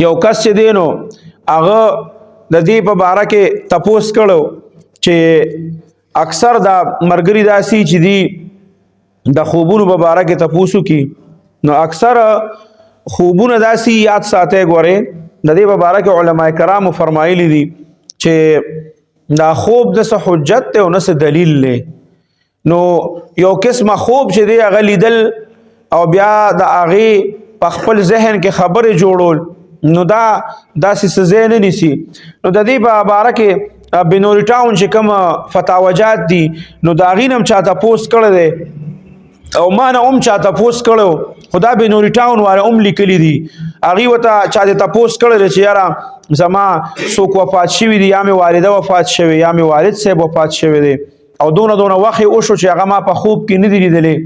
یو کس چې دی نو هغه د دې په باره کې تپوس کړو چې اکثر دا مرګري داسي چې دی د خوبونو په باره کې تپوسو کی نو اکثر خوبونه داسي یاد ساتي ګوره د دې په باره کې علما کرام فرمایلی دي چې دا خوب د څه حجت ته او نه څه دلیل له نو یو قسمه خوب چې دی هغه لیدل او بیا د هغې په خپل ذهن کې خبرې جوړول نو دا داسې څه ځای نه نیسي نو د دې په باره کې بنوري ټاون چې کوم فتاوجات دي نو د هغې نه هم چا تپوس کړی دی او ما نه هم چا تپوس کړی خو دا بنوري ټاون والا هم لیکلي دي هغې ورته چا دې تپوس کړی دی چې یاره زما څوک وفات شوي دي یا مې والده وفات شوی یا مې والد صاحب وفات شوی دی او دونه وخت یې وشو چې هغه ما په خوب کې نه دي لیدلی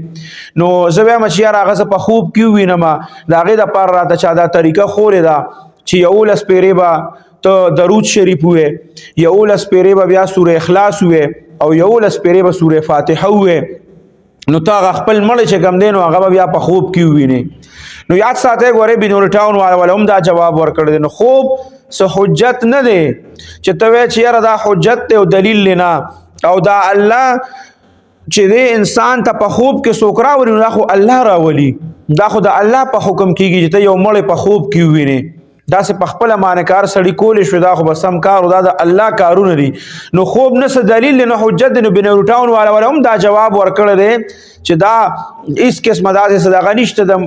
نو زه وایم چې یاره هغه زه په خوب کې ووینم د هغې دپاره راته چا دا طریقه ښولې ده چې 11 پېرې به ته درود شریف ووې 11 پېرې به بیا سوره اخلاص ووې او 11 پېرې به سوره فاتحه ووې نو ته هغه خپل مړی چې کوم دی نو هغه به بیا په خوب کې ووینې نو یاد ساتئ ګورئ بنوري ټاون والا هم دا جواب ورکړی دی نو خوب څه حجت نه دی چې ته وایې چې یاره دا حجت دی او دلیل دی نه او دا الله چې دی انسان ته په خوب کې څوک راولي نو دا خو الله راولي دا خو د الله په حکم کېږي چې ته یو مړی په خوب کې ووینې داسې په خپله معنکار سړي کولی شو دا خو به سم کار دا د الله کارونه دي نو خوب نه څه دلیل دی نه حجت دی نو بنوري ټاون والا هم دا جواب ورکړی دی چې دا هېڅ قسمه داسې څه دغه نشته د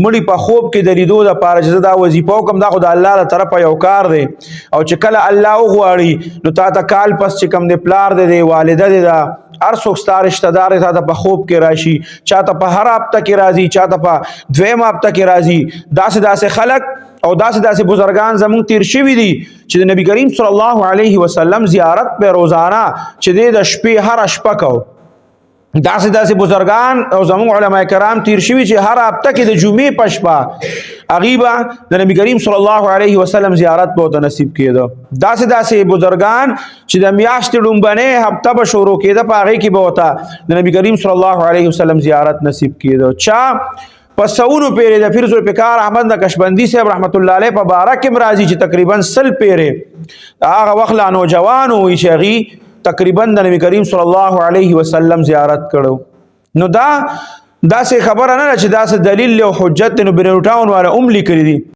مړي په خوب کې د لیدو دپاره چې زه دا وظیفه وکړم دا خو د الله له طرفه یو کار دی او چې کله الله وغواړي نو تا ته کال پس چې کوم دی پلار دی والده دی دا هر څوک ستا رشته دار تا ته په خوب کې راشي چاته په هر هفته کې راځي چاته په دویمه هفته کې راځي داسې خلک او داسې بزرگان زمونږ تیر شوي دي چې د نبی کریم صلی الله علیه وسلم زیارت په روزانه چې دی د شپې هره شپه کو داسې بزرگان او زمونږ علما کرام تیر شوي چې هر هفته کې د جمعې په شپه هغې به د نبی کریم صلی الله علیه وسلم زیارت به ورته نصیب کېده داسې بزرگان چې د میاشتې لومبنۍ هفته به شروع کېده په هغې کې به ورته د نبی کریم صلی الله علیه وسلم زیارت نصیب کېده چا په سونو پیرې د پیر ذوالفقار احمد نقشبندي صاحب رحمت الله علیه په باره کې هم راځي چې تقریبا 100 پیرې هغه وخت لا نوجوان وي چې هغې تقریبا د نبی کریم صلی الله علیه وسلم زیارت کړو نو دا داسې خبره نه ده چې داسې دلیل او حجت نو بنوري ټاون والا هم لیکلي دي